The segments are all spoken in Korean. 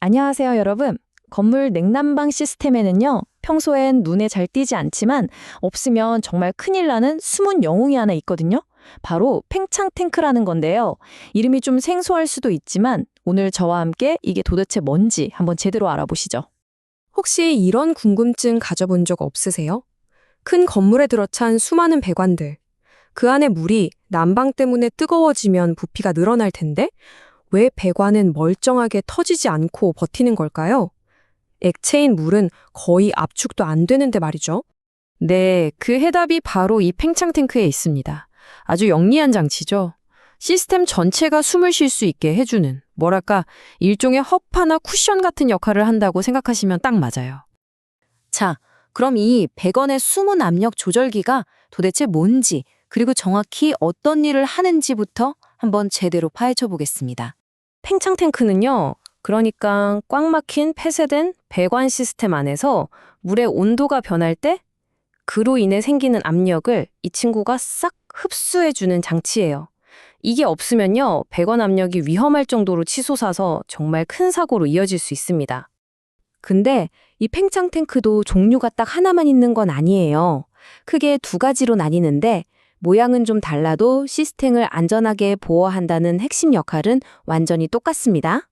안녕하세요, 여러분. 건물 냉난방 시스템에는요, 평소엔 눈에 잘 띄지 않지만 없으면 정말 큰일 나는 숨은 영웅이 하나 있거든요. 바로 팽창 탱크라는 건데요. 이름이 좀 생소할 수도 있지만 오늘 저와 함께 이게 도대체 뭔지 한번 제대로 알아보시죠. 혹시 이런 궁금증 가져본 적 없으세요? 큰 건물에 들어찬 수많은 배관들. 그 안에 물이 난방 때문에 뜨거워지면 부피가 늘어날 텐데 왜 배관은 멀쩡하게 터지지 않고 버티는 걸까요? 액체인 물은 거의 압축도 안 되는데 말이죠. 네, 그 해답이 바로 이 팽창 탱크에 있습니다. 아주 영리한 장치죠. 시스템 전체가 숨을 쉴 수 있게 해주는, 뭐랄까, 일종의 허파나 쿠션 같은 역할을 한다고 생각하시면 딱 맞아요. 자, 그럼 이 배관의 숨은 압력 조절기가 도대체 뭔지, 그리고 정확히 어떤 일을 하는지부터 한번 제대로 파헤쳐 보겠습니다. 팽창 탱크는요, 그러니까 꽉 막힌 폐쇄된 배관 시스템 안에서 물의 온도가 변할 때 그로 인해 생기는 압력을 이 친구가 싹 흡수해주는 장치예요. 이게 없으면요, 배관 압력이 위험할 정도로 치솟아서 정말 큰 사고로 이어질 수 있습니다. 근데 이 팽창 탱크도 종류가 딱 하나만 있는 건 아니에요. 크게 두 가지로 나뉘는데 모양은 좀 달라도 시스템을 안전하게 보호한다는 핵심 역할은 완전히 똑같습니다.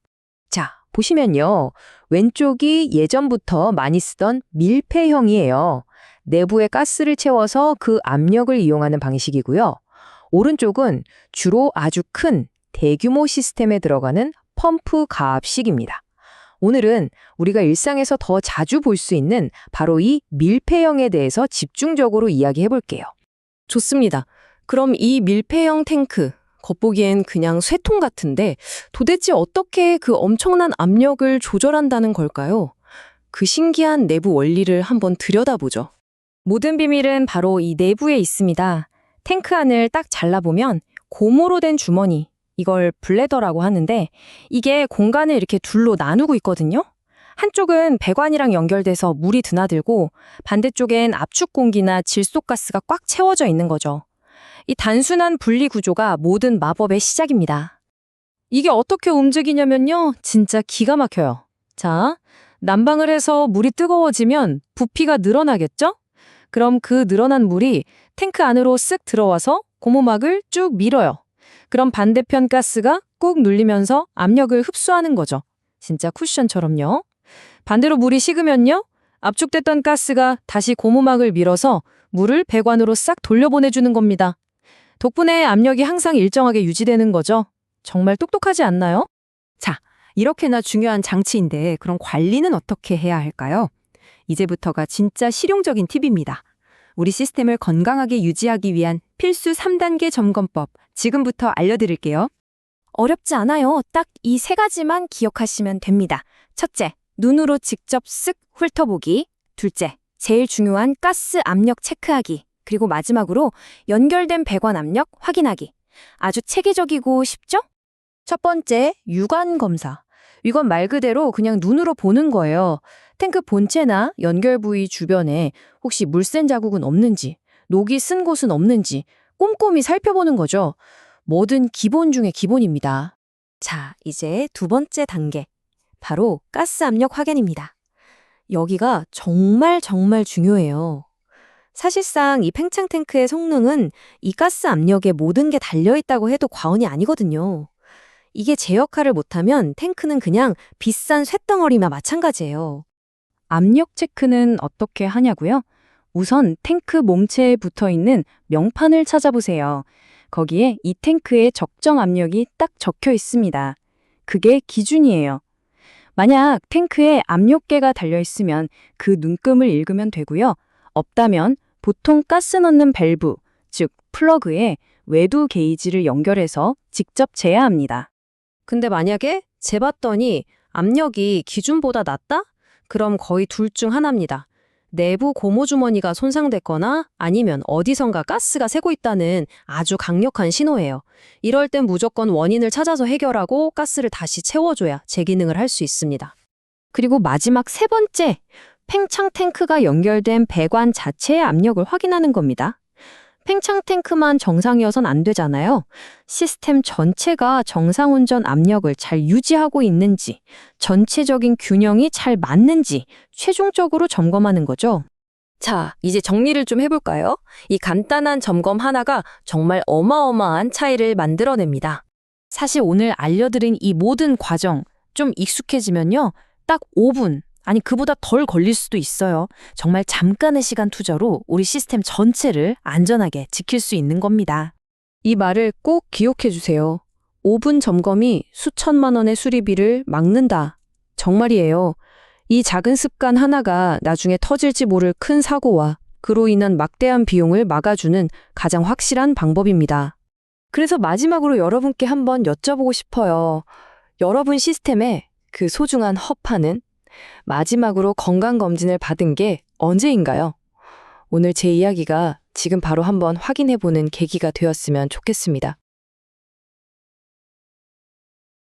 자, 보시면요. 왼쪽이 예전부터 많이 쓰던 밀폐형이에요. 내부에 가스를 채워서 그 압력을 이용하는 방식이고요. 오른쪽은 주로 아주 큰 대규모 시스템에 들어가는 펌프 가압식입니다. 오늘은 우리가 일상에서 더 자주 볼 수 있는 바로 이 밀폐형에 대해서 집중적으로 이야기해 볼게요. 좋습니다. 그럼 이 밀폐형 탱크, 겉보기엔 그냥 쇠통 같은데 도대체 어떻게 그 엄청난 압력을 조절한다는 걸까요? 그 신기한 내부 원리를 한번 들여다보죠. 모든 비밀은 바로 이 내부에 있습니다. 탱크 안을 딱 잘라보면 고무로 된 주머니, 이걸 블래더라고 하는데 이게 공간을 이렇게 둘로 나누고 있거든요. 한쪽은 배관이랑 연결돼서 물이 드나들고 반대쪽엔 압축 공기나 질소가스가 꽉 채워져 있는 거죠. 이 단순한 분리 구조가 모든 마법의 시작입니다. 이게 어떻게 움직이냐면요. 진짜 기가 막혀요. 자, 난방을 해서 물이 뜨거워지면 부피가 늘어나겠죠? 그럼 그 늘어난 물이 탱크 안으로 쓱 들어와서 고무막을 쭉 밀어요. 그럼 반대편 가스가 꾹 눌리면서 압력을 흡수하는 거죠. 진짜 쿠션처럼요. 반대로 물이 식으면요. 압축됐던 가스가 다시 고무막을 밀어서 물을 배관으로 싹 돌려보내주는 겁니다. 덕분에 압력이 항상 일정하게 유지되는 거죠. 정말 똑똑하지 않나요? 자, 이렇게나 중요한 장치인데 그럼 관리는 어떻게 해야 할까요? 이제부터가 진짜 실용적인 팁입니다. 우리 시스템을 건강하게 유지하기 위한 필수 3단계 점검법 지금부터 알려드릴게요. 어렵지 않아요. 딱 이 세 가지만 기억하시면 됩니다. 첫째, 눈으로 직접 쓱 훑어보기. 둘째, 제일 중요한 가스 압력 체크하기. 그리고 마지막으로 연결된 배관 압력 확인하기. 아주 체계적이고 쉽죠? 첫 번째, 유관 검사. 이건 말 그대로 그냥 눈으로 보는 거예요. 탱크 본체나 연결 부위 주변에 혹시 물샌 자국은 없는지, 녹이 쓴 곳은 없는지 꼼꼼히 살펴보는 거죠. 뭐든 기본 중에 기본입니다. 자, 이제 두 번째 단계. 바로 가스 압력 확인입니다. 여기가 정말 중요해요. 사실상 이 팽창 탱크의 성능은 이 가스 압력에 모든 게 달려있다고 해도 과언이 아니거든요. 이게 제 역할을 못하면 탱크는 그냥 비싼 쇳덩어리나 마찬가지예요. 압력 체크는 어떻게 하냐고요? 우선 탱크 몸체에 붙어있는 명판을 찾아보세요. 거기에 이 탱크의 적정 압력이 딱 적혀 있습니다. 그게 기준이에요. 만약 탱크에 압력계가 달려있으면 그 눈금을 읽으면 되고요. 없다면 보통 가스 넣는 밸브, 즉 플러그에 외두 게이지를 연결해서 직접 재야합니다. 근데 만약에 재봤더니 압력이 기준보다 낮다? 그럼 거의 둘 중 하나입니다. 내부 고무주머니가 손상됐거나 아니면 어디선가 가스가 새고 있다는 아주 강력한 신호예요. 이럴 땐 무조건 원인을 찾아서 해결하고 가스를 다시 채워줘야 재기능을 할 수 있습니다. 그리고 마지막 세 번째, 팽창 탱크가 연결된 배관 자체의 압력을 확인하는 겁니다. 팽창 탱크만 정상이어선 안 되잖아요. 시스템 전체가 정상 운전 압력을 잘 유지하고 있는지, 전체적인 균형이 잘 맞는지 최종적으로 점검하는 거죠. 자, 이제 정리를 좀 해볼까요? 이 간단한 점검 하나가 정말 어마어마한 차이를 만들어냅니다. 사실 오늘 알려드린 이 모든 과정 좀 익숙해지면요. 딱 5분, 아니 그보다 덜 걸릴 수도 있어요. 정말 잠깐의 시간 투자로 우리 시스템 전체를 안전하게 지킬 수 있는 겁니다. 이 말을 꼭 기억해 주세요. 5분 점검이 수천만 원의 수리비를 막는다. 정말이에요. 이 작은 습관 하나가 나중에 터질지 모를 큰 사고와 그로 인한 막대한 비용을 막아주는 가장 확실한 방법입니다. 그래서 마지막으로 여러분께 한번 여쭤보고 싶어요. 여러분 시스템에 그 소중한 허파는 마지막으로 건강검진을 받은 게 언제인가요? 오늘 제 이야기가 지금 바로 한번 확인해보는 계기가 되었으면 좋겠습니다.